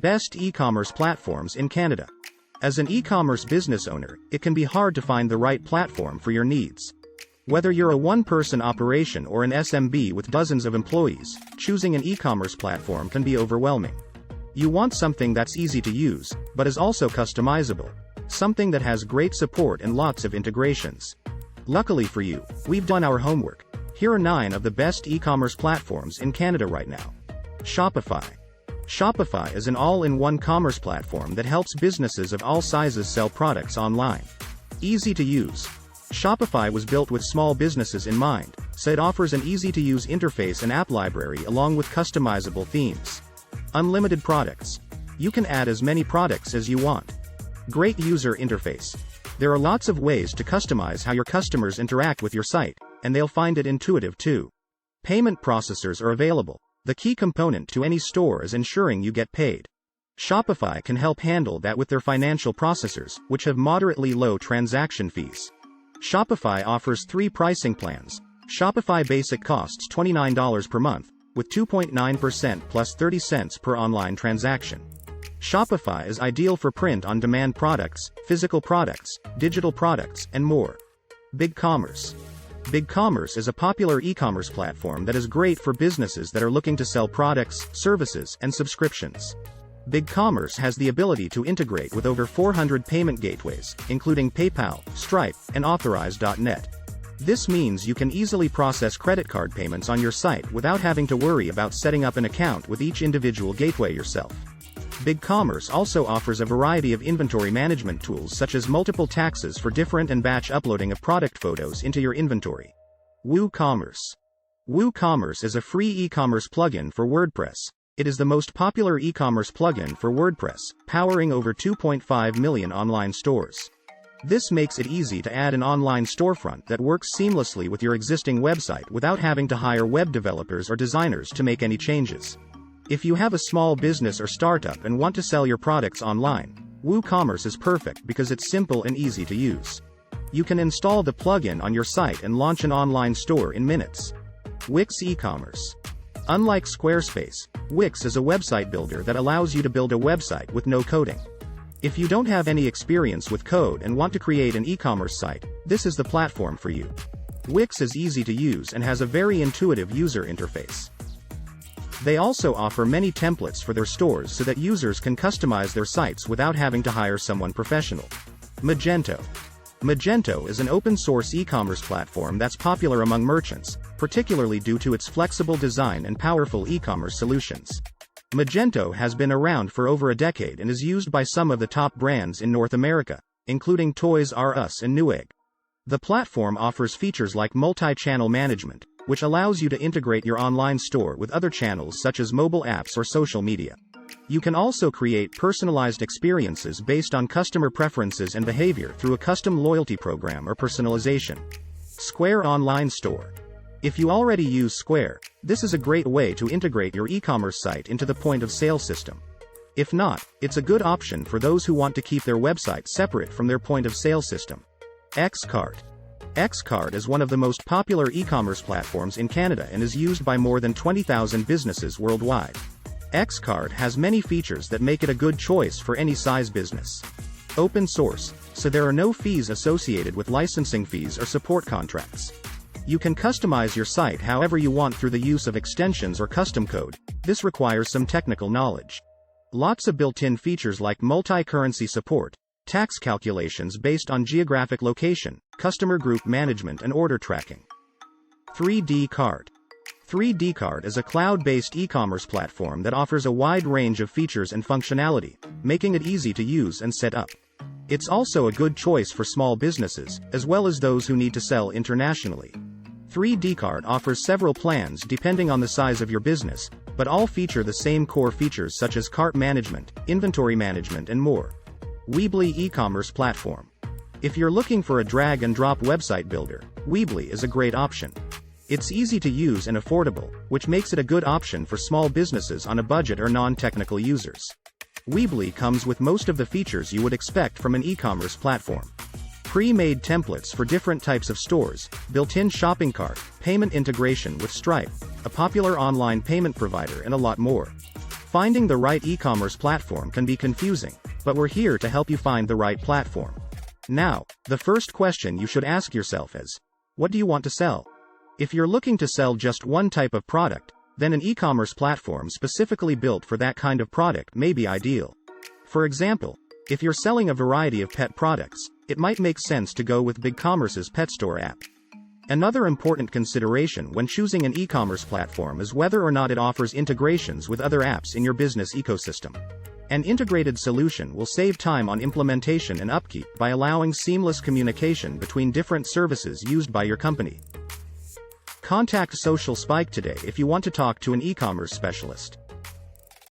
Best e-commerce platforms in Canada. As an e-commerce business owner, it can be hard to find the right platform for your needs. Whether you're a one-person operation or an SMB with dozens of employees, choosing an e-commerce platform can be overwhelming. You want something that's easy to use, but is also customizable. Something that has great support and lots of integrations. Luckily for you, we've done our homework. Here are 9 of the best e-commerce platforms in Canada right now. Shopify. Shopify is an all-in-one commerce platform that helps businesses of all sizes sell products online. Easy to use. Shopify was built with small businesses in mind, so it offers an easy-to-use interface and app library along with customizable themes. Unlimited products. You can add as many products as you want. Great user interface. There are lots of ways to customize how your customers interact with your site, and they'll find it intuitive too. Payment processors are available. The key component to any store is ensuring you get paid. Shopify can help handle that with their financial processors, which have moderately low transaction fees. Shopify offers 3 pricing plans. Shopify Basic costs $29 per month, with 2.9% plus 30 cents per online transaction. Shopify is ideal for print-on-demand products, physical products, digital products, and more. BigCommerce. BigCommerce is a popular e-commerce platform that is great for businesses that are looking to sell products, services, and subscriptions. BigCommerce has the ability to integrate with over 400 payment gateways, including PayPal, Stripe, and Authorize.net. This means you can easily process credit card payments on your site without having to worry about setting up an account with each individual gateway yourself. BigCommerce also offers a variety of inventory management tools such as multiple taxes for different and batch uploading of product photos into your inventory. WooCommerce. WooCommerce is a free e-commerce plugin for WordPress. It is the most popular e-commerce plugin for WordPress, powering over 2.5 million online stores. This makes it easy to add an online storefront that works seamlessly with your existing website without having to hire web developers or designers to make any changes. If you have a small business or startup and want to sell your products online, WooCommerce is perfect because it's simple and easy to use. You can install the plugin on your site and launch an online store in minutes. Wix e-commerce. Unlike Squarespace, Wix is a website builder that allows you to build a website with no coding. If you don't have any experience with code and want to create an e-commerce site, this is the platform for you. Wix is easy to use and has a very intuitive user interface. They also offer many templates for their stores so that users can customize their sites without having to hire someone professional. Magento. Magento is an open-source e-commerce platform that's popular among merchants, particularly due to its flexible design and powerful e-commerce solutions. Magento has been around for over a decade and is used by some of the top brands in North America, including Toys R Us and Newegg. The platform offers features like multi-channel management, which allows you to integrate your online store with other channels such as mobile apps or social media. You can also create personalized experiences based on customer preferences and behavior through a custom loyalty program or personalization. Square Online Store. If you already use Square, this is a great way to integrate your e-commerce site into the point-of-sale system. If not, it's a good option for those who want to keep their website separate from their point-of-sale system. Xcart. Xcart is one of the most popular e-commerce platforms in Canada and is used by more than 20,000 businesses worldwide. Xcart has many features that make it a good choice for any size business. Open source, so there are no fees associated with licensing fees or support contracts. You can customize your site however you want through the use of extensions or custom code. This requires some technical knowledge. Lots of built-in features like multi-currency support, tax calculations based on geographic location, customer group management and order tracking. 3D Cart. 3D Cart is a cloud-based e-commerce platform that offers a wide range of features and functionality, making it easy to use and set up. It's also a good choice for small businesses, as well as those who need to sell internationally. 3D Cart offers several plans depending on the size of your business, but all feature the same core features such as cart management, inventory management and more. Weebly e-commerce platform. If you're looking for a drag-and-drop website builder, Weebly is a great option. It's easy to use and affordable, which makes it a good option for small businesses on a budget or non-technical users. Weebly comes with most of the features you would expect from an e-commerce platform. Pre-made templates for different types of stores, built-in shopping cart, payment integration with Stripe, a popular online payment provider and a lot more. Finding the right e-commerce platform can be confusing, but we're here to help you find the right platform. Now, the first question you should ask yourself is, what do you want to sell? If you're looking to sell just one type of product, then an e-commerce platform specifically built for that kind of product may be ideal. For example, if you're selling a variety of pet products, it might make sense to go with BigCommerce's Pet Store app. Another important consideration when choosing an e-commerce platform is whether or not it offers integrations with other apps in your business ecosystem. An integrated solution will save time on implementation and upkeep by allowing seamless communication between different services used by your company. Contact Social Spike today if you want to talk to an e-commerce specialist.